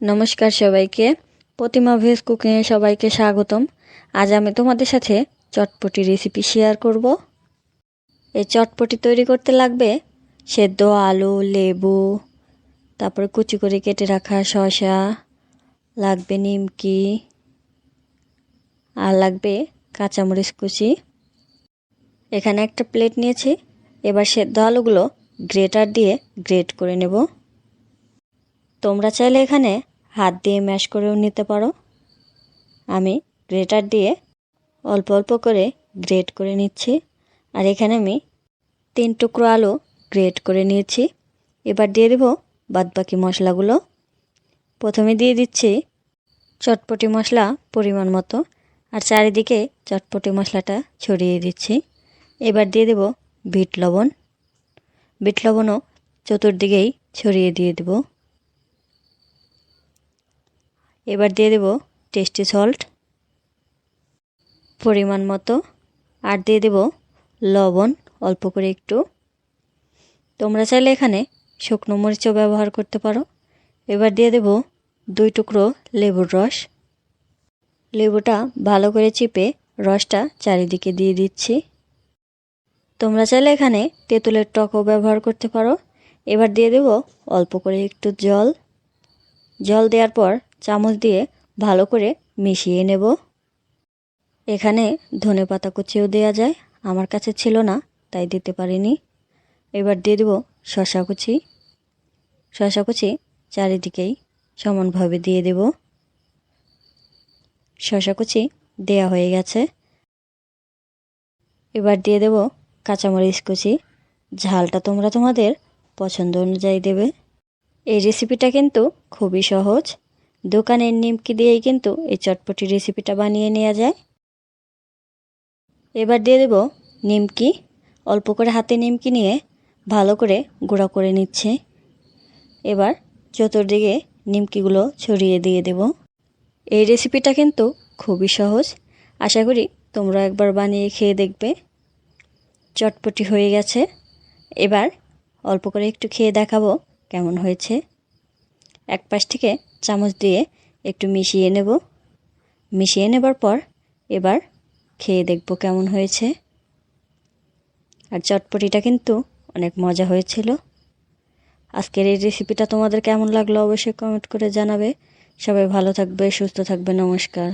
নমস্কার সবাইকে। প্রতিমা ভেজ কুকিংয়ে সবাইকে স্বাগতম। আজ আমি তোমাদের সাথে চটপটি রেসিপি শেয়ার করব। এই চটপটি তৈরি করতে লাগবে সেদ্ধ আলু, লেবু, তারপরে কুচি করে কেটে রাখা শসা, লাগবে নিমকি, আর লাগবে কাঁচামরিচ কুচি। এখানে একটা প্লেট নিয়েছি। এবার সেদ্ধ আলুগুলো গ্রেটার দিয়ে গ্রেট করে নেব। তোমরা চাইলে এখানে হাত দিয়ে ম্যাশ করেও নিতে পারো। আমি গ্রেটার দিয়ে অল্প অল্প করে গ্রেট করে নিচ্ছি। আর এখানে আমি 3 টুকরো আলু গ্রেট করে নিয়েছি। এবার দিয়ে দেব বাদবাকি মশলাগুলো। প্রথমে দিয়ে দিচ্ছি চটপটি মশলা পরিমাণ মতো, আর চারিদিকে চটপটি মশলাটা ছড়িয়ে দিচ্ছি। এবার দিয়ে দেব বিট লবণ। বিট লবণও চতুর্দিকেই ছড়িয়ে দিয়ে দেব। এবার দিয়ে দেব টেস্টি সল্ট পরিমাণ মতো, আর দিয়ে দেব লবণ অল্প করে একটু। তোমরা চাইলে এখানে শুকনো মরিচও ব্যবহার করতে পারো। এবার দিয়ে দেব 2 টুকরো লেবুর রস। লেবুটা ভালো করে চিপে রসটা চারিদিকে দিয়ে দিচ্ছি। তোমরা চাইলে এখানে তেঁতুলের টকও ব্যবহার করতে পারো। এবার দিয়ে দেব অল্প করে একটু জল। জল দেওয়ার পর চামচ দিয়ে ভালো করে মিশিয়ে নেব। এখানে ধনেপাতা কুচিও দেওয়া যায়, আমার কাছে ছিল না তাই দিতে পারিনি। এবার দিয়ে দেব শসা কুচি। শসা কুচি চারিদিকেই সমানভাবে দিয়ে দেব। শসা কুচি দেয়া হয়ে গেছে। এবার দিয়ে দেব কাঁচামরিচ কুচি। ঝালটা তোমরা তোমাদের পছন্দ অনুযায়ী দেবে। এই রেসিপিটা কিন্তু খুবই সহজ। দোকানের নিমকি দিয়েই কিন্তু এই চটপটি রেসিপিটা বানিয়ে নেওয়া যায়। এবার দিয়ে দেব নিমকি। অল্প করে হাতে নিমকি নিয়ে ভালো করে গুঁড়া করে নিচ্ছে। এবার চতুর্দিকে নিমকিগুলো ছড়িয়ে দিয়ে দেব। এই রেসিপিটা কিন্তু খুবই সহজ। আশা করি তোমরা একবার বানিয়ে খেয়ে দেখবে। চটপটি হয়ে গেছে। এবার অল্প করে একটু খেয়ে দেখাবো কেমন হয়েছে। এক পাশ থেকে চামচ দিয়ে একটু মিশিয়ে নেব। মিশিয়ে নেবার পর এবার খেয়ে দেখব কেমন হয়েছে। আর চটপটিটা কিন্তু অনেক মজা হয়েছিল। আজকের এই রেসিপিটা তোমাদের কেমন লাগলো অবশ্যই কমেন্ট করে জানাবে। সবাই ভালো থাকবে, সুস্থ থাকবে। নমস্কার।